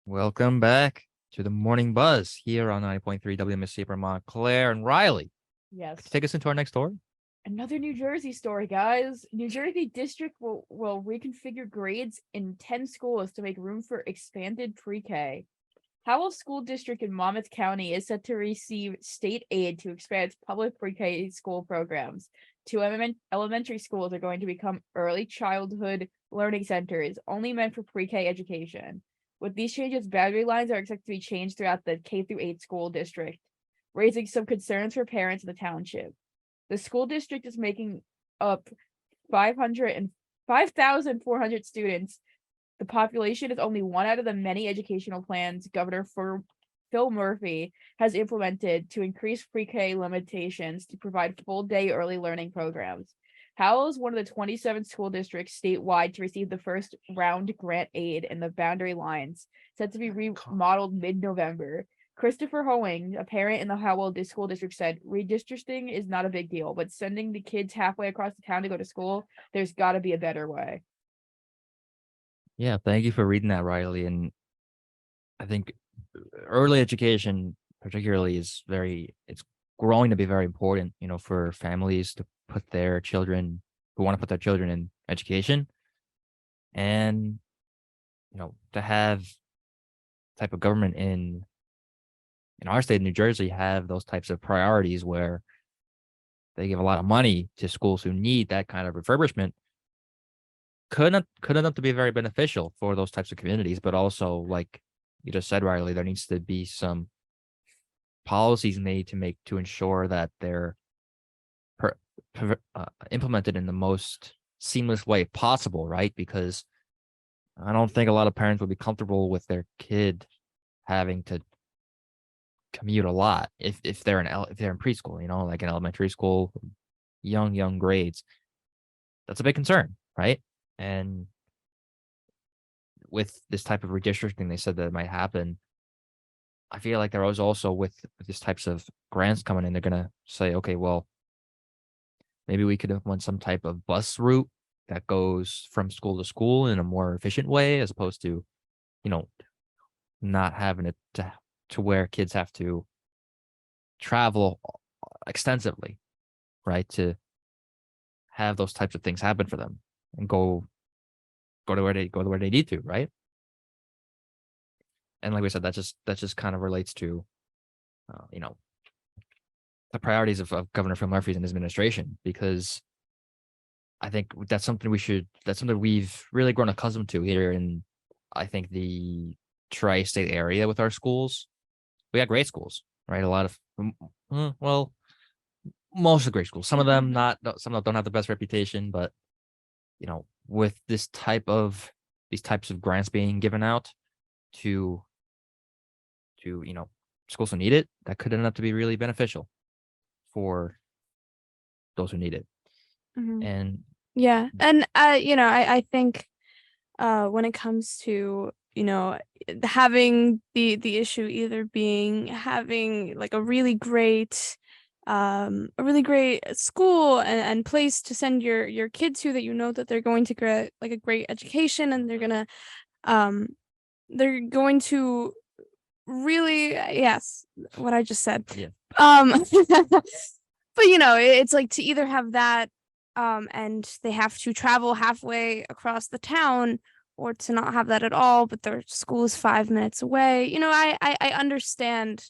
Welcome back to the Morning Buzz here on 90.3 WMSC for Montclair and Riley. Yes. Take us into our next story. Another New Jersey story, guys. New Jersey district will reconfigure grades in 10 schools to make room for expanded pre-K. Howell School District in Monmouth County is set to receive state aid to expand its public pre-K school programs. Two elementary schools are going to become early childhood learning centers, only meant for pre-K education. With these changes, boundary lines are expected to be changed throughout the K-8 school district, raising some concerns for parents in the township. The school district is making up 5,400 students. The population is only one out of the many educational plans Governor Phil Murphy has implemented to increase pre-K limitations to provide full-day early learning programs. Howell is one of the 27 school districts statewide to receive the first round grant aid in the boundary lines, set to be remodeled mid-November. Christopher Hoeing, a parent in the Howell School District, said, "Redistricting is not a big deal, but sending the kids halfway across the town to go to school, there's got to be a better way." Yeah, thank you for reading that, Riley. And I think early education, particularly, it's growing to be very important, for families to put their children who want to put their children in education and, to have type of government in our state, New Jersey, have those types of priorities where they give a lot of money to schools who need that kind of refurbishment could end up to be very beneficial for those types of communities. But also, like you just said, Riley, there needs to be some policies made to ensure that they're implemented in the most seamless way possible, right? Because I don't think a lot of parents would be comfortable with their kid having to commute a lot if they're in preschool, like in elementary school, young grades. That's a big concern, right? And with this type of redistricting, they said that it might happen. I feel like there was also with these types of grants coming in, they're gonna say, okay, well, maybe we could implement some type of bus route that goes from school to school in a more efficient way, as opposed to, not having it to where kids have to travel extensively, right? To have those types of things happen for them and go to where they need to, right? And like we said, that just kind of relates to, the priorities of Governor Phil Murphy and his administration, because I think that's something we've really grown accustomed to here in, I think, the tri-state area with our schools. We got great schools, right? A lot of, well, most of the great schools. Some of them don't have the best reputation, but with these types of grants being given out to schools who need it, that could end up to be really beneficial for those who need it. Mm-hmm. And yeah, and I think when it comes to having the issue either being having like a really great school and place to send your kids to, that that they're going to get like a great education, and they're going to really, yes, what I just said. Yeah. But it's like to either have that and they have to travel halfway across the town, or to not have that at all, but their school is 5 minutes away. I understand,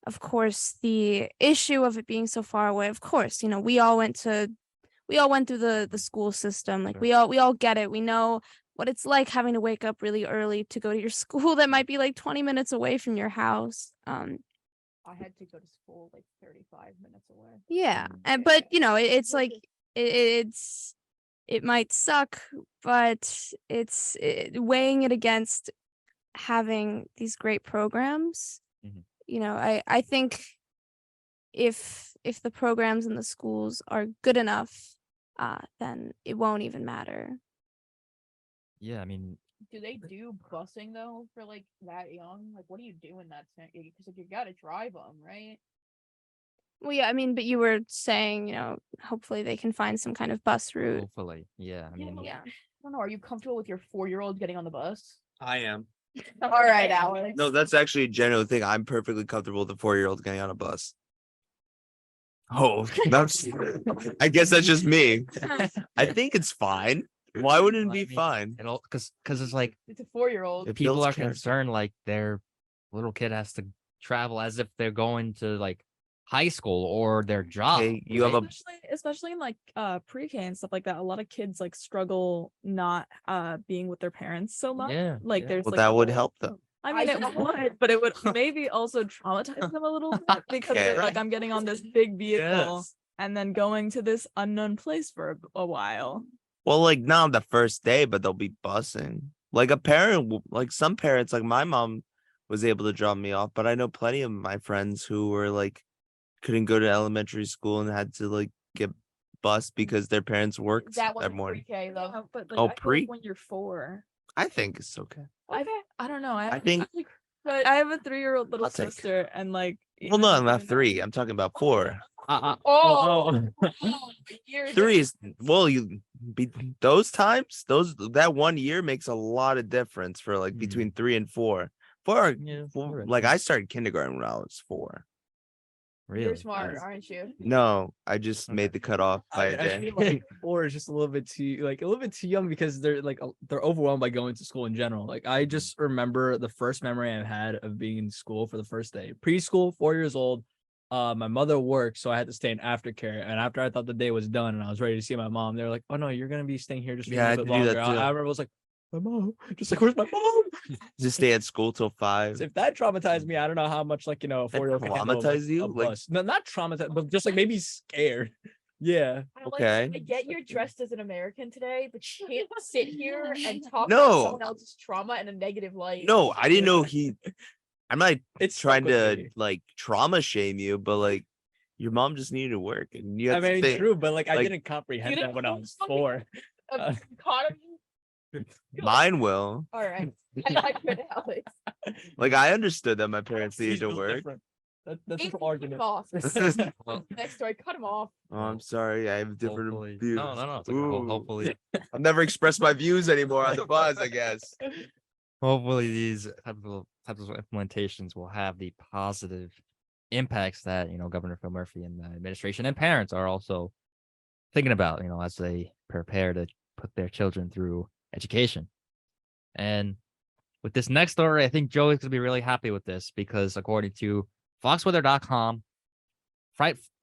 of course, the issue of it being so far away. Of course, we all went through the school system. Like, Sure. we all get it. We know what it's like having to wake up really early to go to your school that might be like 20 minutes away from your house. I had to go to school like 35 minutes away. Yeah, but it's like it might suck, but it's weighing it against having these great programs. Mhm. I think if the programs in the schools are good enough, then it won't even matter. Yeah, I mean, do they do busing though for like that young? Like, what do you do in that sense? Because like you gotta drive them, right? Well, yeah, I mean, but you were saying, hopefully they can find some kind of bus route. hopefully, yeah. I mean, Yeah. I don't know. Are you comfortable with your 4-year-old getting on the bus? I am. All right, Alex. No, that's actually a genuine thing. I'm perfectly comfortable with a 4-year-old getting on a bus. Oh, that's. I guess that's just me. I think it's fine. Why wouldn't it be fine? It'll because it's like It's a 4-year-old. It people builds are character. concerned like their little kid has to travel as if they're going to like high school or their job. Hey, you have a especially in like pre-K and stuff like that. A lot of kids like struggle not being with their parents so much. Yeah, Like yeah. there's well, like that a would whole- help them. I mean, it would, but it would maybe also traumatize them a little bit because Okay. they're like, I'm getting on this big vehicle Yes. and then going to this unknown place for a while. Well, like not on the first day, but they'll be busing. Like a parent, like some parents, like my mom was able to drop me off, but I know plenty of my friends who were like couldn't go to elementary school and had to like get bused because their parents worked That that was morning. pre-K though. Yeah, but like, Oh, I feel like pre? when you're 4. I think it's okay. I don't know. I think. But I have a 3-year-old little I'll take it. sister, and like, Well, no, even I'm not doing that- 3. I'm talking about 4. oh, years 3 is well, you be those times. That 1 year makes a lot of difference for like Hmm. between 3 and 4. 4, Yeah, like I started kindergarten when I was 4. Really? You're smart, Yes. aren't you? No, I just made the cutoff by a I day. feel like 4 is just a little bit too young because they're like they're overwhelmed by going to school in general. Like I just remember the first memory I had of being in school for the first day. Preschool, 4 years old. My mother worked, so I had to stay in aftercare. And after I thought the day was done and I was ready to see my mom, they were like, "Oh no, you're gonna be staying here just for Yeah, I a had little to bit do that longer." too. I remember I was like, "My mom," just like, "Where's my mom?" Just stay at school till 5. So if that traumatized me, I don't know how much like a That 4-year-old can handle, like, traumatized you? a Like- bus. No, not traumatized, but just like maybe scared. Yeah. I'm Okay. Like, I get you're dressed as an American today, but you can't sit here and talk No. about someone else's trauma in a negative light. No, I didn't know he. I'm not It's trying stuck with to me. like trauma shame you, but like your mom just needed to work, and you I have to mean, stay. true, but like I like- didn't comprehend You that when I didn't was fucking- 4. uh, Economy. Mine will. All right. I could, Alex. Like I understood that my parents He's needed to built work. different. That's Cut an him argument. off. Well, Next story, cut him off. Oh, I'm sorry. I have different hopefully, views. no. It's okay. Ooh. Hopefully, I'll never express my views anymore on the bus. I guess. hopefully these types of implementations will have the positive impacts that Governor Phil Murphy and the administration and parents are also thinking about. As they prepare to put their children through education. And with this next story, I think Joey's gonna be really happy with this because according to FoxWeather.com,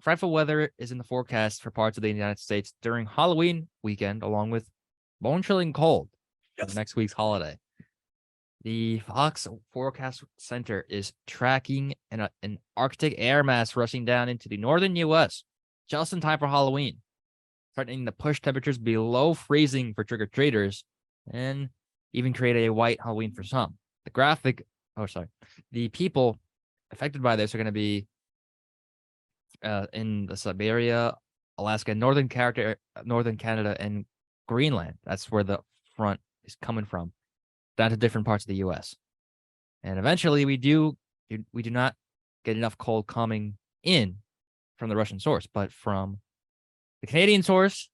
frightful weather is in the forecast for parts of the United States during Halloween weekend, along with bone-chilling cold for next week's holiday. The Fox Forecast Center is tracking an Arctic air mass rushing down into the northern U.S. just in time for Halloween, threatening to push temperatures below freezing for trick-or-treaters and even create a white Halloween for some. The people affected by this are going to be in the Siberia, Alaska, northern Canada, and Greenland. That's where the front is coming from, down to different parts of the U.S. And eventually, we do not get enough cold coming in from the Russian source, but from the Canadian source.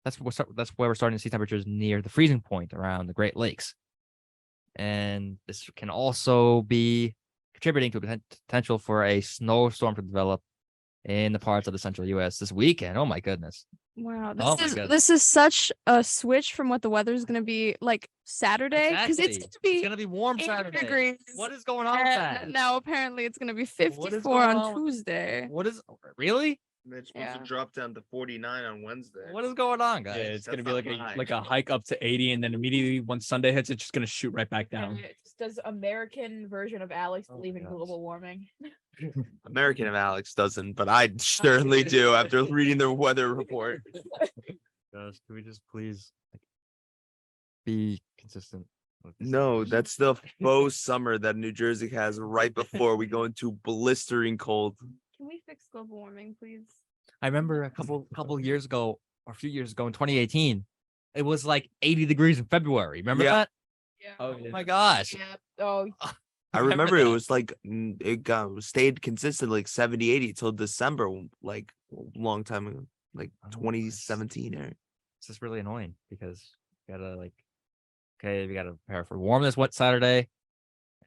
That's where we're starting to see temperatures near the freezing point around the Great Lakes. And this can also be contributing to a potential for a snowstorm to develop in the parts of the central U.S. this weekend. Oh my goodness! Wow, Oh my this goodness. is such a switch from what the weather is going to be like Saturday because it's Exactly. going to be It's gonna be warm 80 Saturday. degrees. What is going on with that? And now apparently it's going to be is 54 going on on with- Tuesday. What is really? It's supposed to Yeah. drop down to 49 on Wednesday. What is going on, Yeah, guys? it's gonna That's be not like high. a hike up to 80, and then immediately once Sunday hits, it's just gonna shoot right back down. It just does American version of Alex Oh my believe in gosh. global warming. American of Alex doesn't, but I certainly do after reading the weather report. Gosh, can we just please be consistent? With this No, situation? that's the faux summer that New Jersey has right before we go into blistering cold. Can we fix global warming, please? I remember a couple years ago, or a few years ago in 2018, it was like 80 degrees in February. Remember Yeah. that? Yeah. Oh, Oh my gosh. Yeah. Oh, I Remember remember it that. was like stayed consistent like 70, 80 till December, like a long time ago, like Oh, 2017 or It's just really annoying because we gotta we gotta prepare for warmness. What Saturday?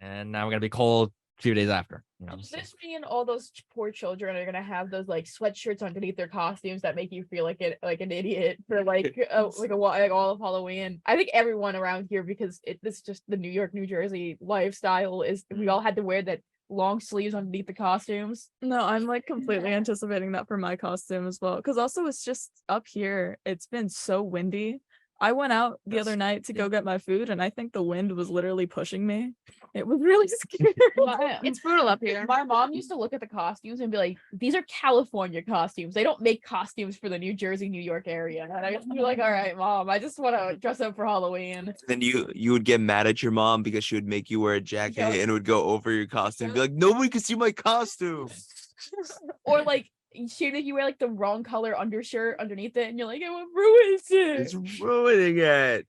And now we're gonna be cold a few days after. Does So- this mean all those poor children are gonna have those like sweatshirts underneath their costumes that make you feel like an idiot for like all of Halloween? I think everyone around here, because this is just the New York, New Jersey lifestyle, is we all had to wear that long sleeves underneath the costumes. No, I'm like completely anticipating that for my costume as well. Because also it's just up here. It's been so windy. I went out the other night to go get my food, and I think the wind was literally pushing me. It was really scary. It's brutal up here. My mom used to look at the costumes and be like, "These are California costumes. They don't make costumes for the New Jersey, New York area." And I used to be like, "All right, mom, I just want to dress up for Halloween." Then you would get mad at your mom because she would make you wear a jacket Yep. and it would go over your costume. Be like, nobody can see my costume. Or like she make you wear like the wrong color undershirt underneath it, and you're like, "It ruins it." It's ruining it.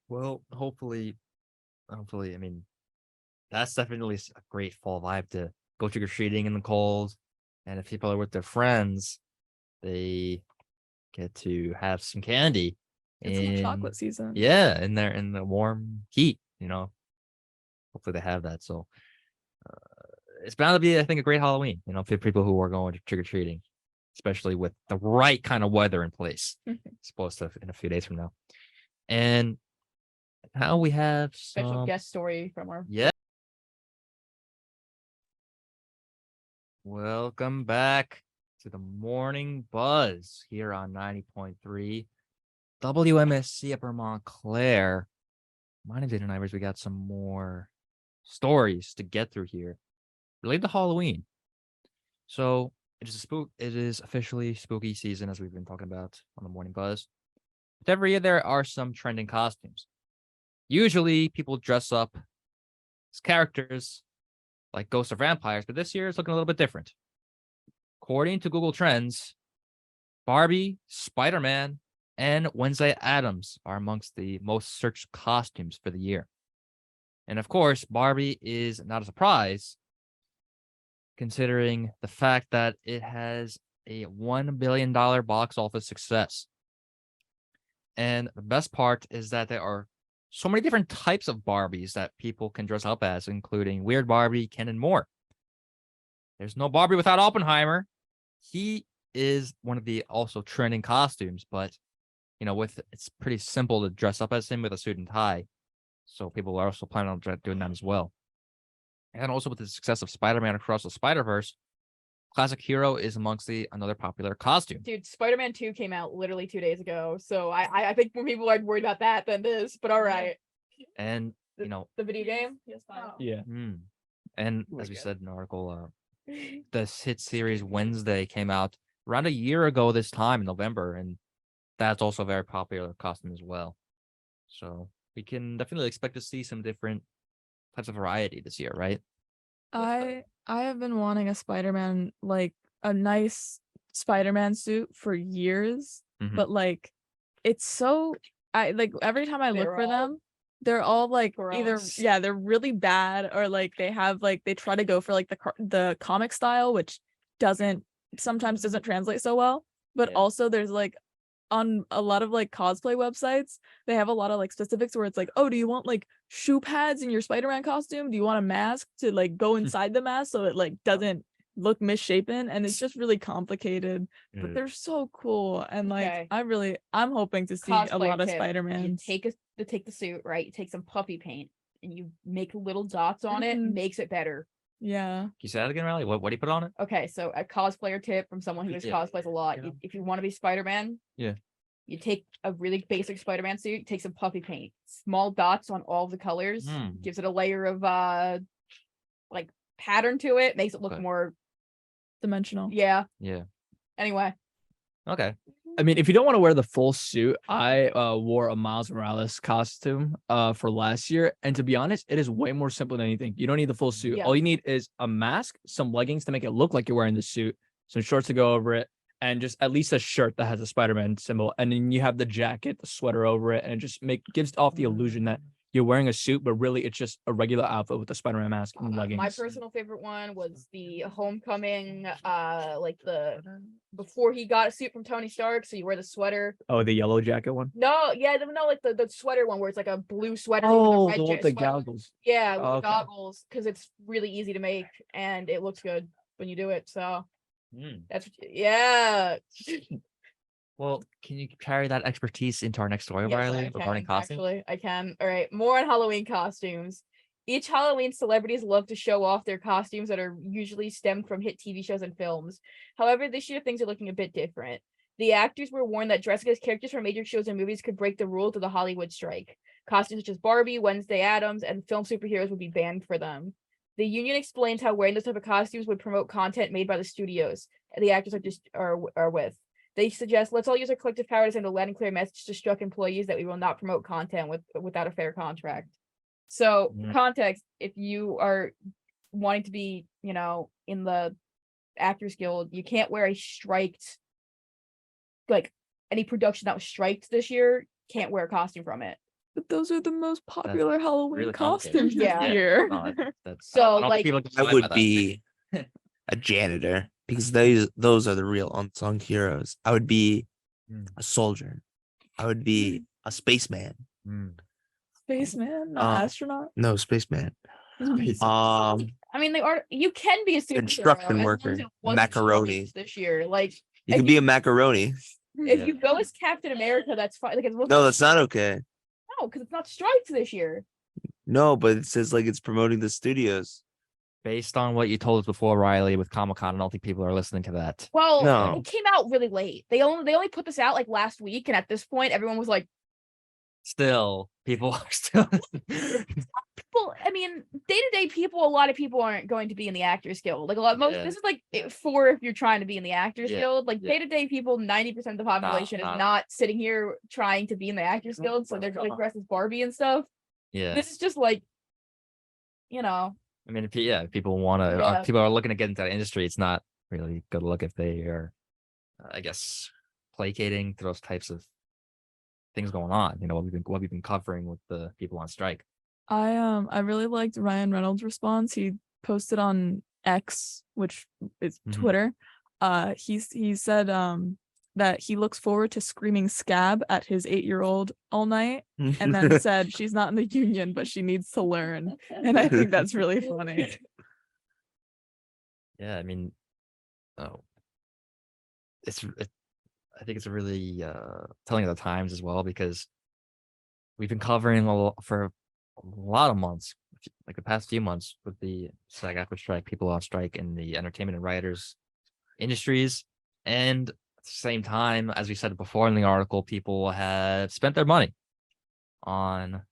Well, hopefully, I mean, that's definitely a great fall vibe to go trick or treating in the cold, and if people are with their friends, they get to have some candy. It's not in- chocolate season. Yeah, in the warm heat. Hopefully they have that. So it's bound to be, I think, a great Halloween. For people who are going to trick or treating, especially with the right kind of weather in place. Supposed to in a few days from now, and now we have Special some guest story from our Yeah. Welcome back to the Morning Buzz here on 90.3 WMSC Upper Montclair. My name's Aiden Ivers. We got some more stories to get through here related to Halloween. So it is officially spooky season, as we've been talking about on the Morning Buzz. But every year there are some trending costumes. Usually people dress up as characters like ghosts or vampires, but this year it's looking a little bit different. According to Google Trends, Barbie, Spider-Man, and Wednesday Addams are amongst the most searched costumes for the year. And of course, Barbie is not a surprise, considering the fact that it has a $1 billion box office success. And the best part is that there are so many different types of Barbies that people can dress up as, including Weird Barbie, Ken, and more. There's no Barbie without Oppenheimer. He is one of the also trending costumes, but it's pretty simple to dress up as him with a suit and tie. So people are also planning on doing that as well. And also with the success of Spider-Man Across the Spider-Verse, Classic Hero is amongst another popular costume. Dude, Spider-Man 2 came out literally 2 days ago, so I think more people are worried about that than this. But all right, And the video game. Yeah. And Oh my as we God. said in the article, this hit series Wednesday came out around a year ago this time in November, and that's also a very popular costume as well. So we can definitely expect to see some different types of variety this year, right? I have been wanting a Spider-Man, like a nice Spider-Man suit for years, Mhm. but like it's so I like every time I look They're for all them, they're all like either gross. they're really bad, or like they try to go for like the comic style, which sometimes doesn't translate so well. But Yeah. also there's like on a lot of like cosplay websites, they have a lot of like specifics where it's like, oh, do you want like shoe pads in your Spider-Man costume? Do you want a mask to like go inside the mask so it like doesn't look misshapen? And it's just really complicated, but Yeah. they're so cool. And like Okay. I'm hoping to see a Cosplay lot of tip. Spider-Man. You take the suit, right? You take some puffy paint and you make little dots on it. Mhm. Makes it better. Yeah. Can you say that again, Riley? What do you put on it? Okay, so a cosplayer tip from someone who just Yeah. cosplays a lot. If you want to be Spider-Man, Yeah. you take a really basic Spider-Man suit, take some puffy paint, small dots on all the colors, gives it a layer of like pattern to it, makes it look Okay. more Dimensional. yeah. Yeah. Anyway, Okay. I mean, if you don't want to wear the full suit, I wore a Miles Morales costume for last year, and to be honest, it is way more simple than anything. You don't need the full suit. Yeah. All you need is a mask, some leggings to make it look like you're wearing the suit, some shorts to go over it, and just at least a shirt that has a Spider-Man symbol, and then you have the jacket, the sweater over it, and it just gives off the illusion that you're wearing a suit, but really it's just a regular outfit with a Spider-Man mask and leggings. My personal favorite one was the homecoming, like before he got a suit from Tony Stark, so you wear the sweater. Oh, the yellow jacket one. No, yeah, no, like the sweater one where it's like a blue sweater Oh, with a the red one with the sweater. goggles. Yeah, with Oh, the okay. goggles, because it's really easy to make and it looks good when you do it. So that's yeah. Well, can you carry that expertise into our next story, Yes, Riley, I regarding can, costumes? actually, I can. All right, more on Halloween costumes. Each Halloween, celebrities love to show off their costumes that are usually stemmed from hit TV shows and films. However, this year things are looking a bit different. The actors were warned that dressing as characters from major shows and movies could break the rules of the Hollywood strike. Costumes such as Barbie, Wednesday Addams, and film superheroes would be banned for them. The union explains how wearing those type of costumes would promote content made by the studios the actors are with. They suggest let's all use our collective power to send a loud and clear message to struck employees that we will not promote content without a fair contract. So context, if you are wanting to be, in the Actors Guild, you can't wear a striked, like any production that was striked this year can't wear a costume from it. But those are the most popular Halloween really complicated. costumes this Yeah. year. No, that's So, I don't think like, people can I abide by would that. be a janitor because those are the real unsung heroes. I would be a soldier. I would be a spaceman. Spaceman, not astronaut. No, spaceman. I mean, you can be a superhero. Construction as long worker. as it wasn't Macaroni. changed this year. Like, You if could be a macaroni. if you go as Captain America, that's fine. Like, No, that's not okay. no, because it's not striked this year. No, but it says like it's promoting the studios. Based on what you told us before, Riley, with Comic-Con, I don't think people are listening to that. Well, No. it came out really late. They only put this out like last week, and at this point, everyone was like, Still, people are still. "Well, I mean, day-to-day people. A lot of people aren't going to be in the Actors Guild. Like Yeah. this is like for if you're trying to be in the Actors Yeah, Guild. Like yeah. day-to-day people, 90% of the population is not- not sitting here trying to be in the Actors Guild. So they're like dressed as Barbie and stuff. Yeah, This is just like, I mean, if people want to, Yeah. people are looking to get into that industry. It's not really a good look if they are, I guess, placating to those types of things going on. What we've been covering with the people on strike. I really liked Ryan Reynolds' response. He posted on X, which is Mhm. Twitter. He said that he looks forward to screaming scab at his 8-year-old all night, and then said she's not in the union, but she needs to learn. And I think that's really funny. Yeah, I mean, oh, I think it's really telling of the times as well, because we've been covering for a lot of months, like the past few months, with the SAG-AFTRA strike, people on strike in the entertainment and writers industries, and at the same time, as we said before in the article, people have spent their money on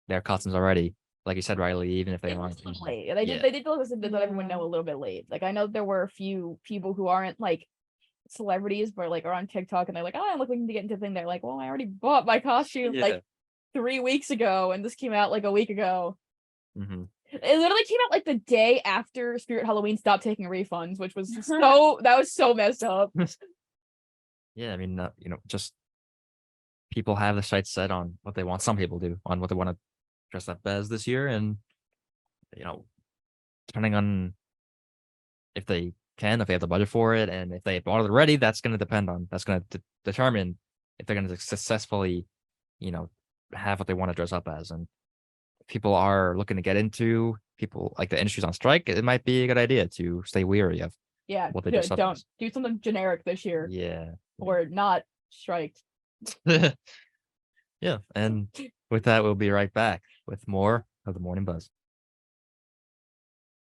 their costumes already. Like you said, Riley, even if they It aren't. was a little late. They did let everyone know a little bit late. Like I know there were a few people who aren't like celebrities, but like are on TikTok and they're like, oh, I'm looking to get into the thing. They're like, well, I already bought my costume Yeah. like 3 weeks ago, and this came out like a week ago. Mm-hmm. It literally came out like the day after Spirit Halloween stopped taking refunds, which was that was so messed up. Yeah, I mean, just people have the sights set on what they want. Some people do on what they want to dress up as this year, and depending on if they have the budget for it, and if they bought it already, that's going to determine if they're going to successfully, have what they want to dress up as. And if people are looking to get into people like the industry's on strike, it might be a good idea to stay weary of Yeah, what they dress up don't as. do something generic this year Yeah. or not striked. Yeah, and with that, we'll be right back with more of the Morning Buzz.